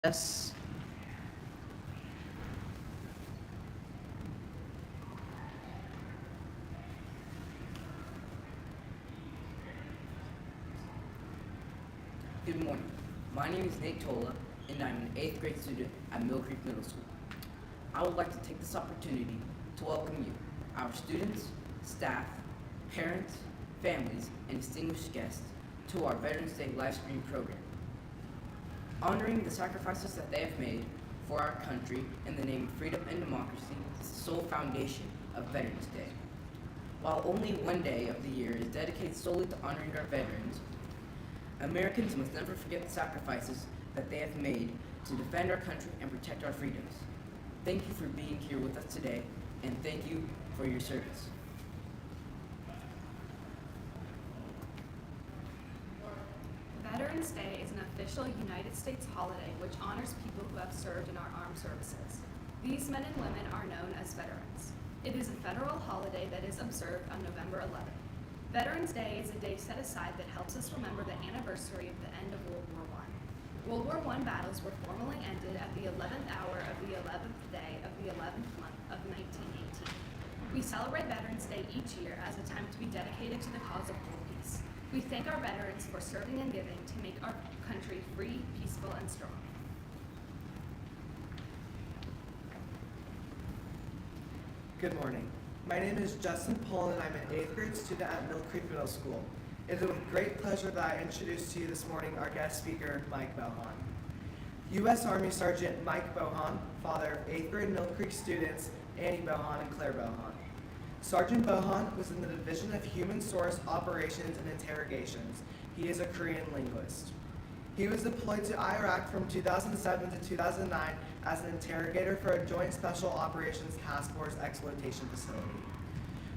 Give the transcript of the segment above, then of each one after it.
Yes. Good morning. My name is Nate Tola, and I'm an 8th grade student at Mill Creek Middle School. I would like to take this opportunity to welcome you, our students, staff, parents, families, and distinguished guests to our Veterans Day live stream program. Honoring the sacrifices that they have made for our country in the name of freedom and democracy is the sole foundation of Veterans Day. While only one day of the year is dedicated solely to honoring our veterans, Americans must never forget the sacrifices that they have made to defend our country and protect our freedoms. Thank you for being here with us today, and thank you for your service. Veterans Day is an official United States holiday which honors people who have served in our armed services. These men and women are known as veterans. It is a federal holiday that is observed on November 11th. Veterans Day is a day set aside that helps us remember the anniversary of the end of World War I. World War I battles were formally ended at the 11th hour of the 11th day of the 11th month of 1918. We celebrate Veterans Day each year as a time to be dedicated to the cause of world peace. We thank our veterans for serving and giving to make our country free, peaceful, and strong. Good morning. My name is Justin Poland, and I'm an 8th grade student at Mill Creek Middle School. It is with great pleasure that I introduce to you this morning our guest speaker, Mike Bohan. U.S. Army Sergeant Mike Bohan, father of 8th grade Mill Creek students Annie Bohan and Claire Bohan. Sergeant Bohan was in the Division of Human Source Operations and Interrogations. He is a Korean linguist. He was deployed to Iraq from 2007 to 2009 as an interrogator for a Joint Special Operations Task Force exploitation facility.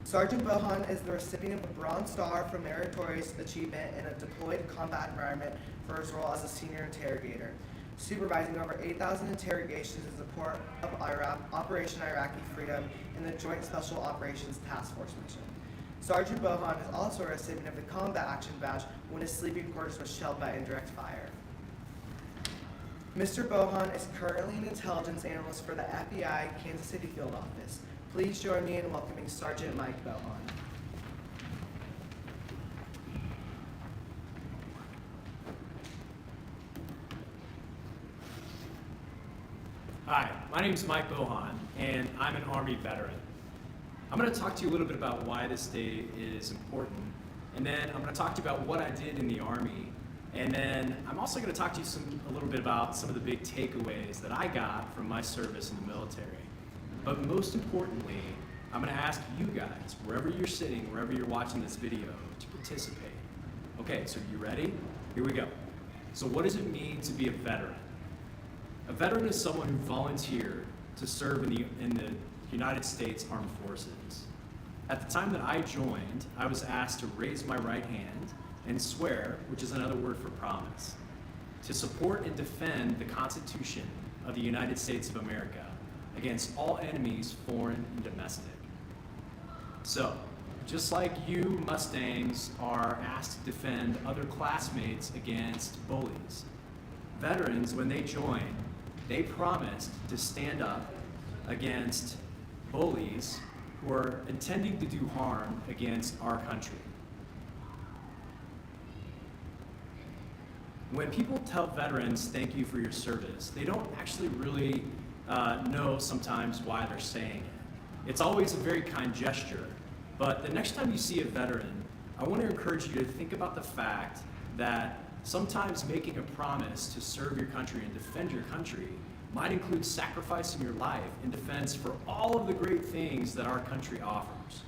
Sergeant Bohan is the recipient of a Bronze Star for meritorious achievement in a deployed combat environment for his role as a senior interrogator, supervising over 8,000 interrogations in support of Operation Iraqi Freedom in the Joint Special Operations Task Force mission. Sergeant Bohan is also a recipient of the Combat Action Badge when his sleeping quarters was shelled by indirect fire. Mr. Bohan is currently an intelligence analyst for the FBI Kansas City Field Office. Please join me in welcoming Sergeant Mike Bohan. Hi, my name is Mike Bohan, and I'm an Army veteran. I'm going to talk to you a little bit about why this day is important, and then I'm going to talk to you about what I did in the Army, and then I'm also going to talk to you a little bit about some of the big takeaways that I got from my service in the military. But most importantly, I'm going to ask you guys, wherever you're sitting, wherever you're watching this video, to participate. Okay, so you ready? Here we go. So what does it mean to be a veteran? A veteran is someone who volunteered to serve in the United States Armed Forces. At the time that I joined, I was asked to raise my right hand and swear, which is another word for promise, to support and defend the Constitution of the United States of America against all enemies, foreign and domestic. So, just like you Mustangs are asked to defend other classmates against bullies, veterans, when they join, they promised to stand up against bullies who are intending to do harm against our country. When people tell veterans thank you for your service, they don't actually really know sometimes why they're saying it. It's always a very kind gesture, but the next time you see a veteran, I want to encourage you to think about the fact that sometimes making a promise to serve your country and defend your country might include sacrificing your life in defense for all of the great things that our country offers.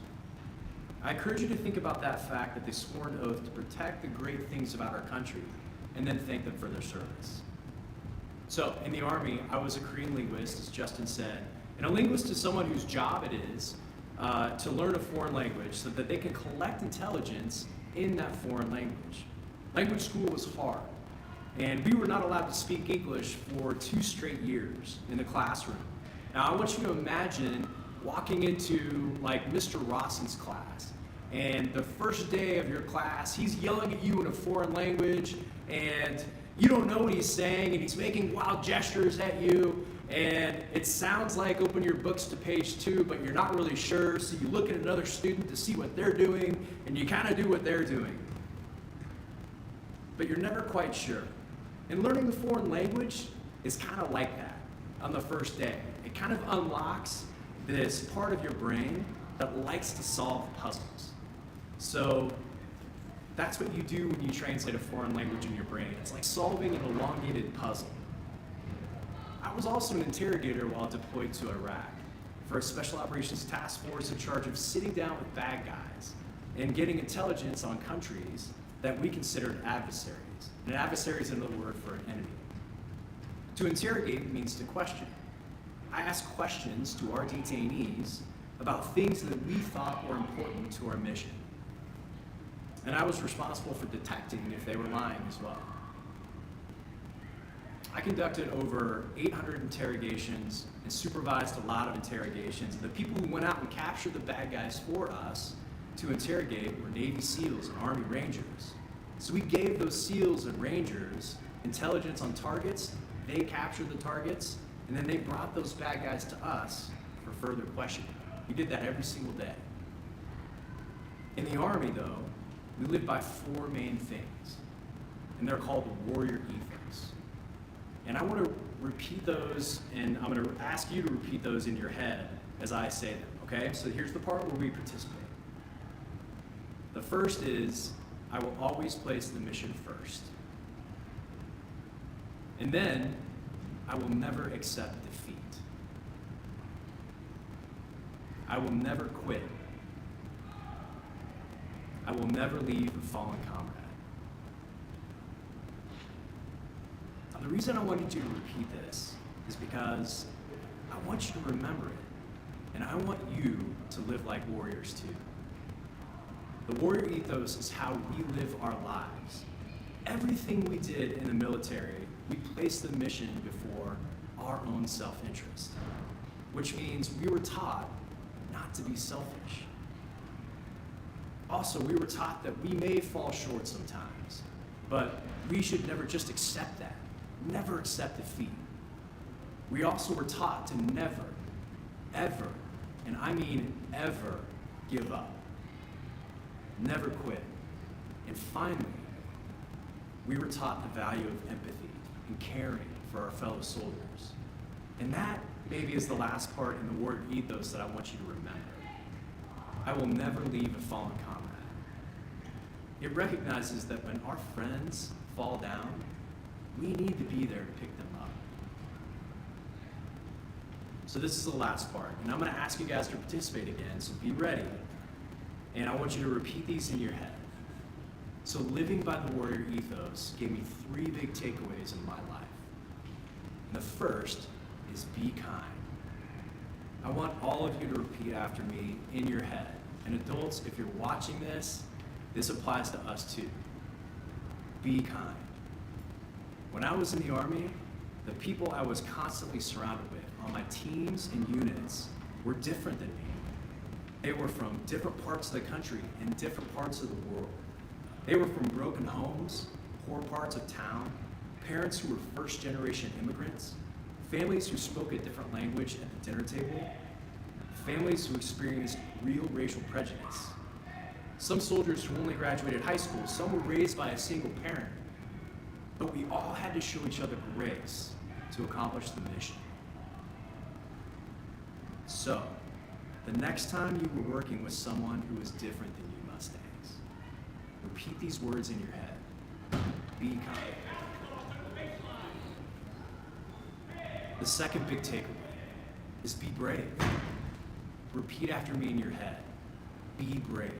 I encourage you to think about that fact that they swore an oath to protect the great things about our country and then thank them for their service. So, in the Army, I was a Korean linguist, as Justin said, and a linguist is someone whose job it is to learn a foreign language so that they can collect intelligence in that foreign language. Language school was hard, and we were not allowed to speak English for 2 straight years in the classroom. Now, I want you to imagine walking into like Mr. Rawson's class, and the first day of your class, he's yelling at you in a foreign language, and You don't know what he's saying, and he's making wild gestures at you, and it sounds like open your books to page 2, but you're not really sure, so you look at another student to see what they're doing, and you kind of do what they're doing. But you're never quite sure. And learning a foreign language is kind of like that on the first day. It kind of unlocks this part of your brain that likes to solve puzzles. So that's what you do when you translate a foreign language in your brain. It's like solving an elongated puzzle. I was also an interrogator while deployed to Iraq for a special operations task force in charge of sitting down with bad guys and getting intelligence on countries that we considered adversaries. And an adversary is another word for an enemy. To interrogate means to question. I asked questions to our detainees about things that we thought were important to our mission. And I was responsible for detecting if they were lying as well. I conducted over 800 interrogations and supervised a lot of interrogations. And the people who went out and captured the bad guys for us to interrogate were Navy SEALs and Army Rangers. So we gave those SEALs and Rangers intelligence on targets, they captured the targets, and then they brought those bad guys to us for further questioning. We did that every single day. In the Army, though, we live by 4 main things, and they're called the warrior ethos. And I want to repeat those, and I'm going to ask you to repeat those in your head as I say them, okay? So here's the part where we participate. The first is, I will always place the mission first. And then, I will never accept defeat. I will never quit. I will never leave a fallen comrade. Now, the reason I wanted you to repeat this is because I want you to remember it, and I want you to live like warriors too. The warrior ethos is how we live our lives. Everything we did in the military, we placed the mission before our own self-interest, which means we were taught not to be selfish. Also, we were taught that we may fall short sometimes, but we should never just accept that, never accept defeat. We also were taught to never, ever, and I mean ever, give up. Never quit. And finally, we were taught the value of empathy and caring for our fellow soldiers. And that maybe is the last part in the warrior ethos that I want you to remember. I will never leave a fallen comrade. It recognizes that when our friends fall down, we need to be there to pick them up. So this is the last part, and I'm going to ask you guys to participate again, so be ready. And I want you to repeat these in your head. So living by the warrior ethos gave me 3 big takeaways in my life. And the first is be kind. I want all of you to repeat after me in your head. And adults, if you're watching this, this applies to us too. Be kind. When I was in the Army, the people I was constantly surrounded with on my teams and units were different than me. They were from different parts of the country and different parts of the world. They were from broken homes, poor parts of town, parents who were first-generation immigrants, families who spoke a different language at the dinner table, families who experienced real racial prejudice. Some soldiers who only graduated high school, some were raised by a single parent. But we all had to show each other grace to accomplish the mission. So, the next time you were working with someone who was different than you Mustangs, repeat these words in your head. Be kind. The second big takeaway is be brave. Repeat after me in your head. Be brave.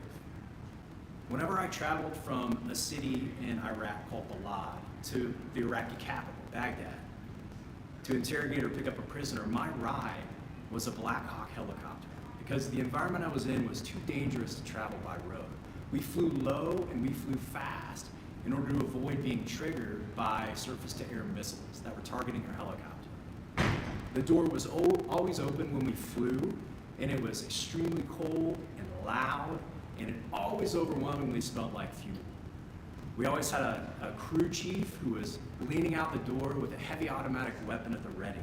Whenever I traveled from a city in Iraq called Balad to the Iraqi capital, Baghdad, to interrogate or pick up a prisoner, my ride was a Black Hawk helicopter because the environment I was in was too dangerous to travel by road. We flew low and we flew fast in order to avoid being triggered by surface-to-air missiles that were targeting our helicopter. The door was always open when we flew, and it was extremely cold and loud, and it always overwhelmingly smelled like fuel. We always had a crew chief who was leaning out the door with a heavy automatic weapon at the ready.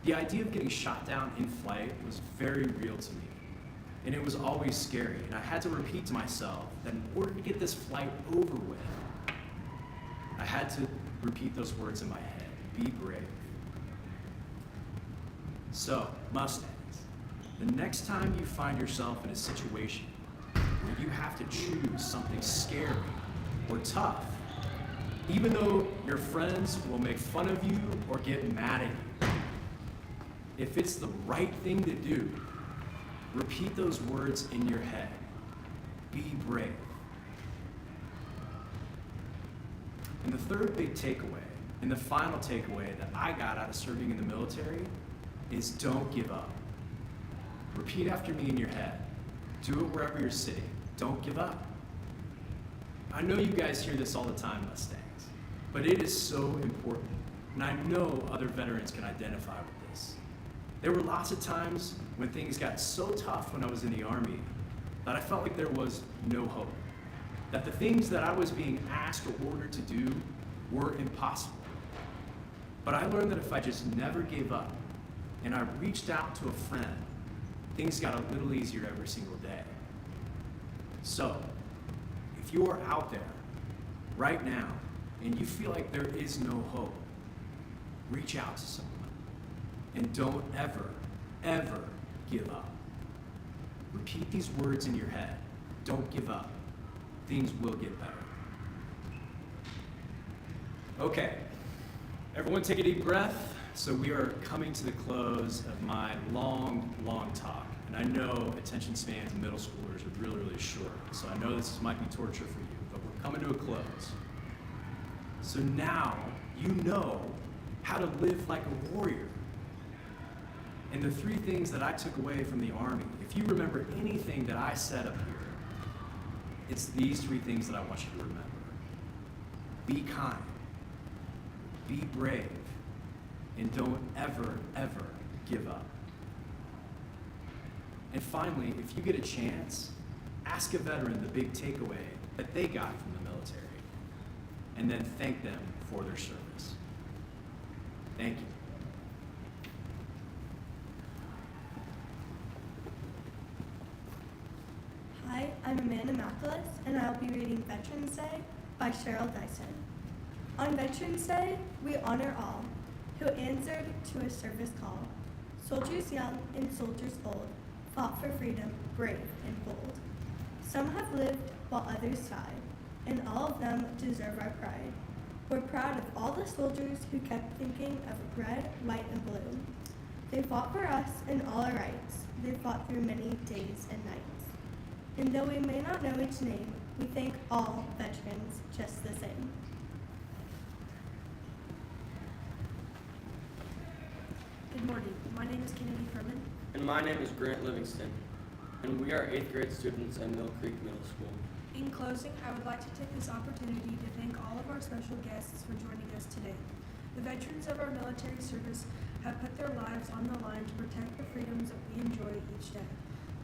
The idea of getting shot down in flight was very real to me, and it was always scary, and I had to repeat to myself that in order to get this flight over with, I had to repeat those words in my head: be brave. So, Mustangs, the next time you find yourself in a situation where you have to choose something scary or tough, even though your friends will make fun of you or get mad at you, if it's the right thing to do, repeat those words in your head. Be brave. And the third big takeaway, and the final takeaway that I got out of serving in the military, is don't give up. Repeat after me in your head. Do it wherever you're sitting. Don't give up. I know you guys hear this all the time, Mustangs, but it is so important. And I know other veterans can identify with this. There were lots of times when things got so tough when I was in the Army that I felt like there was no hope. That the things that I was being asked or ordered to do were impossible. But I learned that if I just never gave up and I reached out to a friend, things got a little easier every single day. So, if you are out there right now and you feel like there is no hope, reach out to someone and don't ever, ever give up. Repeat these words in your head. Don't give up. Things will get better. Okay, everyone take a deep breath. So we are coming to the close of my long, long talk. And I know attention spans in middle schoolers are really, really short. So I know this might be torture for you, but we're coming to a close. So now you know how to live like a warrior. And the three things that I took away from the Army, if you remember anything that I said up here, it's these three things that I want you to remember. Be kind, be brave, and don't ever, ever give up. And finally, if you get a chance, ask a veteran the big takeaway that they got from the military, and then thank them for their service. Thank you. Hi, I'm Amanda Macalis, and I'll be reading Veterans Day by Cheryl Dyson. On Veterans Day, we honor all who answered to a service call. Soldiers young and soldiers old fought for freedom, brave and bold. Some have lived while others died, and all of them deserve our pride. We're proud of all the soldiers who kept thinking of red, white, and blue. They fought for us and all our rights. They fought through many days and nights. And though we may not know each name, we thank all veterans just the same. Good morning. My name is Kennedy Furman. And my name is Grant Livingston, and we are 8th grade students at Mill Creek Middle School. In closing, I would like to take this opportunity to thank all of our special guests for joining us today. The veterans of our military service have put their lives on the line to protect the freedoms that we enjoy each day.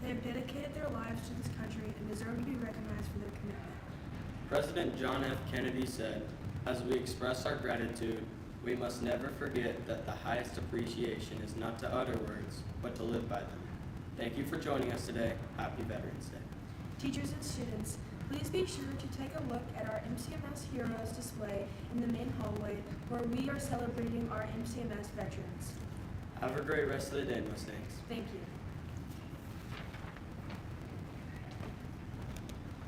They have dedicated their lives to this country and deserve to be recognized for their commitment. President John F. Kennedy said, "As we express our gratitude, we must never forget that the highest appreciation is not to utter words, but to live by them." Thank you for joining us today. Happy Veterans Day. Teachers and students, please be sure to take a look at our MCMS Heroes display in the main hallway where we are celebrating our MCMS veterans. Have a great rest of the day, Mustangs. Thank you.